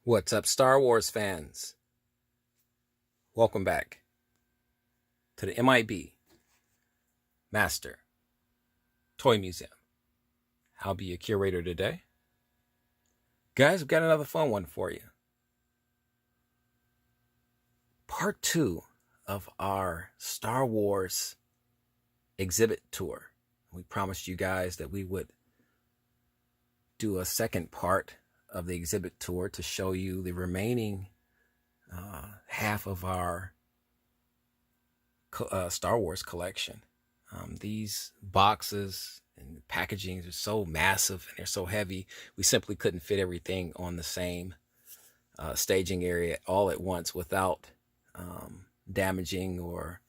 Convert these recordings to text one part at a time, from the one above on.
What's up, Star Wars fans? Welcome back to the M.I.B. Master Toy Museum. I'll be your curator today. Guys, we've got another fun one for you. Part 2 of our Star Wars exhibit tour. We promised you guys that we would do a second part of the exhibit tour to show you the remaining half of our Star Wars collection. These boxes and packaging are so massive and they're so heavy, we simply couldn't fit everything on the same staging area all at once without damaging or,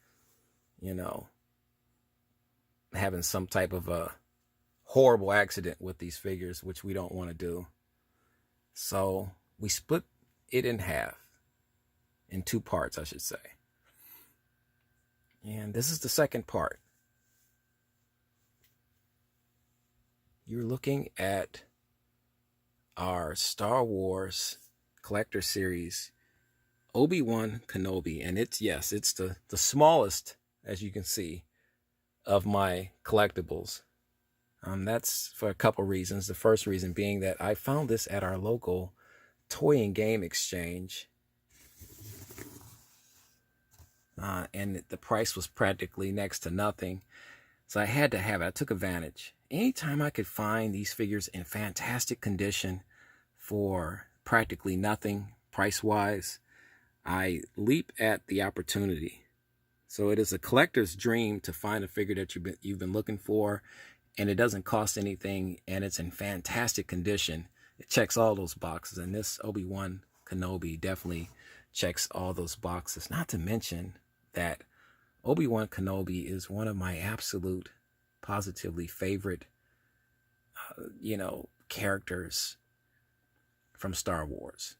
having some type of a horrible accident with these figures, which we don't want to do. So we split it in half, in 2 parts, I should say. And this is the second part. You're looking at our Star Wars collector series, ObiWan Kenobi. And it's the smallest, as you can see, of my collectibles. That's for a couple reasons. The first reason being that I found this at our local toy and game exchange. And the price was practically next to nothing. So I had to have it. I took advantage. Anytime I could find these figures in fantastic condition for practically nothing price-wise, I leap at the opportunity. So it is a collector's dream to find a figure that you've been looking for, and it doesn't cost anything, and it's in fantastic condition. It checks all those boxes, and this ObiWan Kenobi definitely checks all those boxes. Not to mention that ObiWan Kenobi is one of my absolute, positively favorite, characters from Star Wars.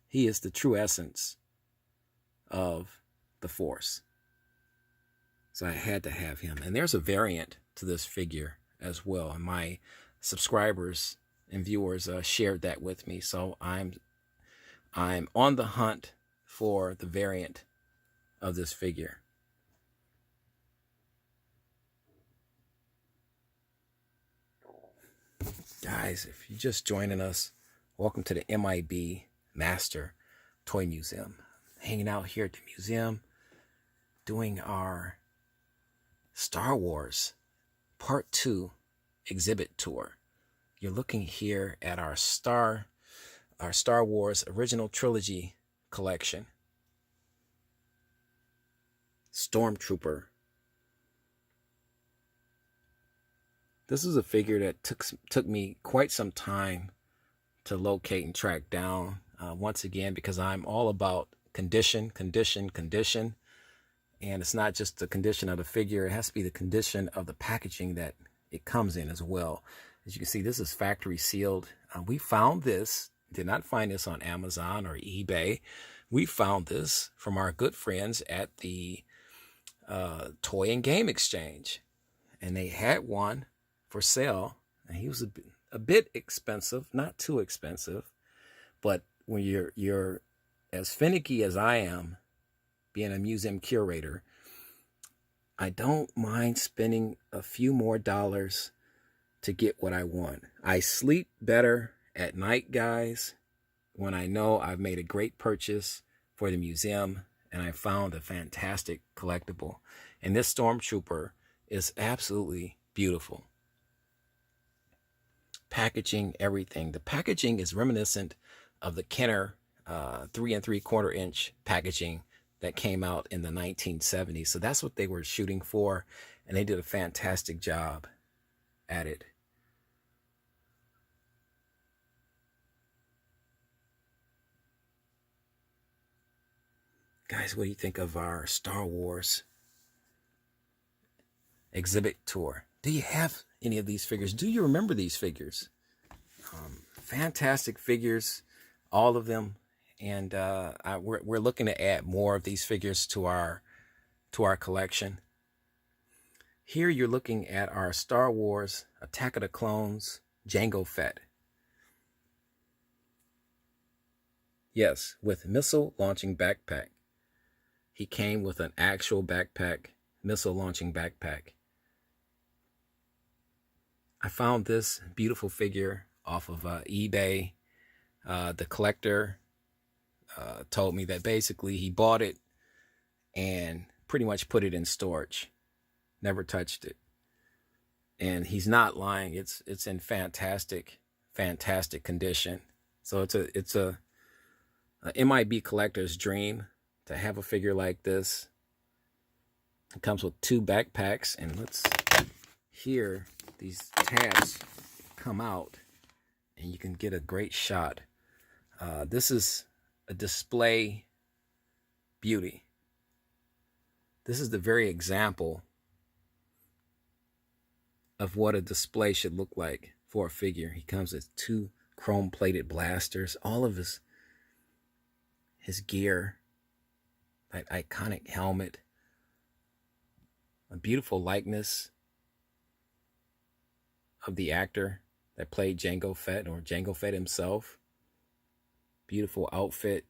He is the true essence of the Force. So I had to have him. And there's a variant to this figure as well. And my subscribers and viewers shared that with me. So I'm on the hunt for the variant of this figure. Guys, if you're just joining us, welcome to the M.I.B. Master Toy Museum. Hanging out here at the museum, doing our Star Wars Part 2 exhibit tour. You're looking here at our Star Wars original trilogy collection. Stormtrooper. This is a figure that took me quite some time to locate and track down. Once again, because I'm all about condition. And it's not just the condition of the figure, it has to be the condition of the packaging that it comes in as well. As you can see, this is factory sealed. We found this, did not find this on Amazon or eBay. We found this from our good friends at the Toy and Game Exchange. And they had one for sale. And he was a bit expensive, not too expensive. But when you're as finicky as I am, being a museum curator, I don't mind spending a few more dollars to get what I want. I sleep better at night, guys, when I know I've made a great purchase for the museum and I found a fantastic collectible. And this Stormtrooper is absolutely beautiful. Packaging, everything. The packaging is reminiscent of the Kenner 3 3/4 inch packaging that came out in the 1970s. So that's what they were shooting for, and they did a fantastic job at it. Guys, what do you think of our Star Wars exhibit tour? Do you have any of these figures? Do you remember these figures? Fantastic figures, all of them. And we're looking to add more of these figures to our collection. Here you're looking at our Star Wars Attack of the Clones Jango Fett. Yes, with missile launching backpack. He came with an actual backpack, missile launching backpack. I found this beautiful figure off of eBay. The collector told me that basically he bought it and pretty much put it in storage, never touched it. And he's not lying. It's in fantastic condition. So it's a M.I.B collector's dream to have a figure like this. It comes with 2 backpacks, and let's hear these tabs come out, and you can get a great shot. This is a display beauty. This is the very example of what a display should look like for a figure. He comes with 2 chrome-plated blasters, all of his gear, that iconic helmet, a beautiful likeness of the actor that played Jango Fett, or Jango Fett himself. Beautiful outfit.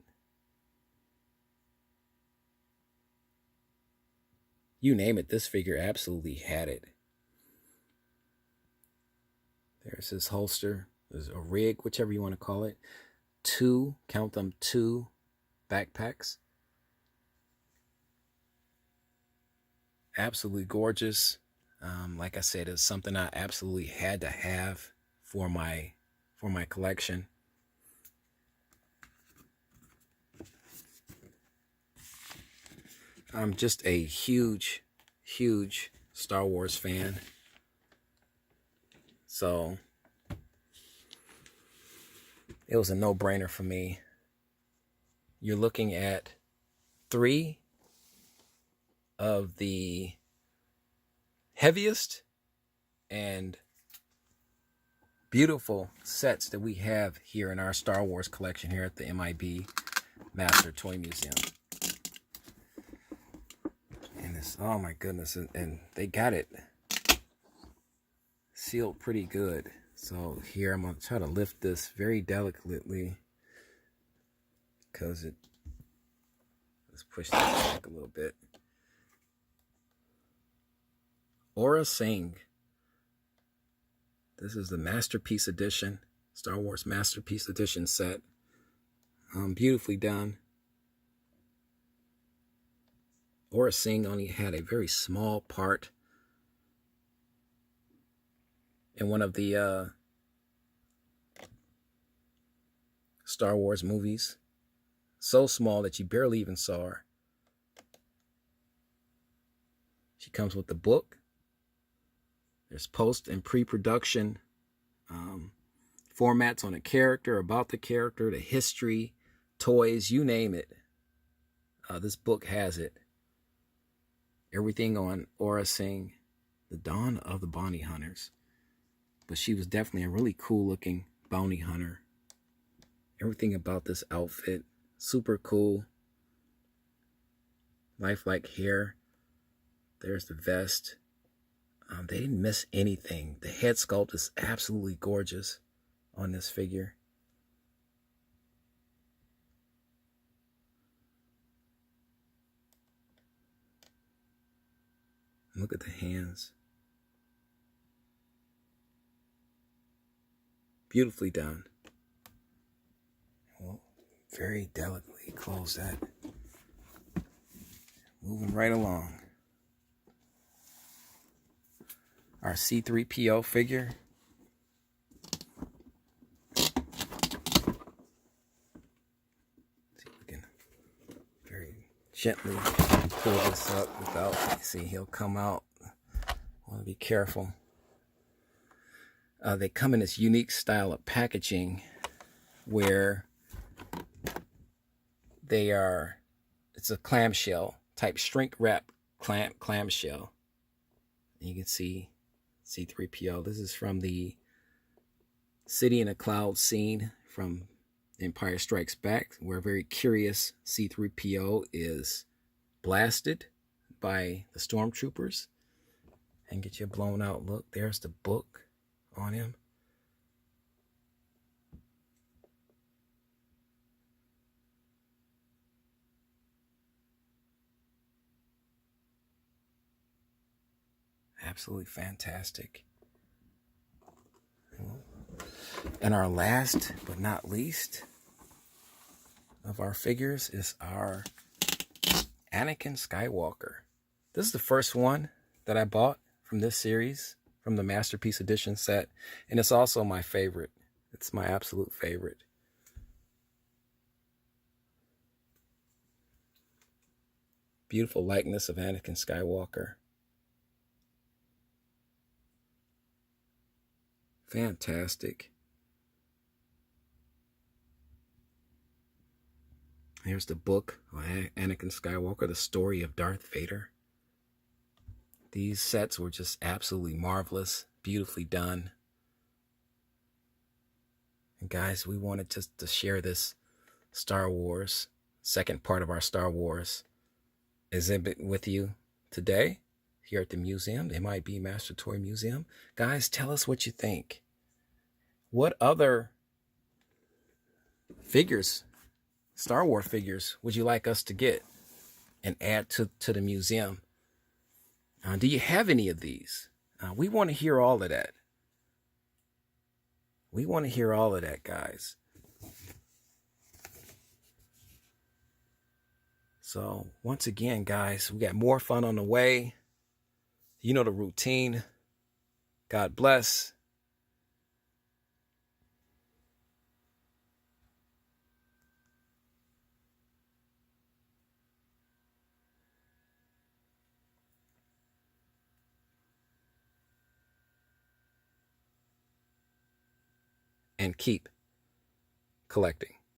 You name it, this figure absolutely had it. There's his holster. There's a rig, whichever you want to call it. 2, count them, 2 backpacks. Absolutely gorgeous. Like I said, it's something I absolutely had to have for my collection. I'm just a huge Star Wars fan. So it was a no-brainer for me. You're looking at 3 of the heaviest and beautiful sets that we have here in our Star Wars collection here at the M.I.B Master Toy Museum. And this, oh my goodness, and they got it sealed pretty good. So here I'm going to try to lift this very delicately, because let's push this back a little bit. Aura Singh. This is the Masterpiece Edition, Star Wars Masterpiece Edition set. Beautifully done. Aura Singh only had a very small part in one of the Star Wars movies. So small that you barely even saw her. She comes with the book. There's post and pre-production formats on a character, about the character, the history, toys, you name it. This book has it. Everything on Aura Singh, the dawn of the bounty hunters. But she was definitely a really cool looking bounty hunter. Everything about this outfit, super cool. Lifelike hair. There's the vest. They didn't miss anything. The head sculpt is absolutely gorgeous on this figure. Look at the hands. Beautifully done. Well, very delicately close that. Moving right along. Our C-3PO figure. See if we can very gently pull this up without, see, he'll come out. Want to be careful. They come in this unique style of packaging where they are, it's a clamshell type shrink wrap clamshell. You can see C-3PO. This is from the City in a Cloud scene from Empire Strikes Back, where a very curious C-3PO is blasted by the Stormtroopers and get you a blown out look. There's the book on him. Absolutely fantastic. And our last but not least of our figures is our Anakin Skywalker. This is the first one that I bought from this series, from the Masterpiece Edition set, and it's also my favorite. It's my absolute favorite. Beautiful likeness of Anakin Skywalker. Fantastic. Here's the book of Anakin Skywalker, The Story of Darth Vader. These sets were just absolutely marvelous, beautifully done. And guys, we wanted to share this Star Wars, second part of our Star Wars exhibit with you today here at the museum, the M.I.B Master Toy Museum. Guys, tell us what you think. What other figures, Star Wars figures, would you like us to get and add to the museum? Do you have any of these? We want to hear all of that. We want to hear all of that, guys. So once again, guys, we got more fun on the way. You know the routine. God bless. And keep collecting.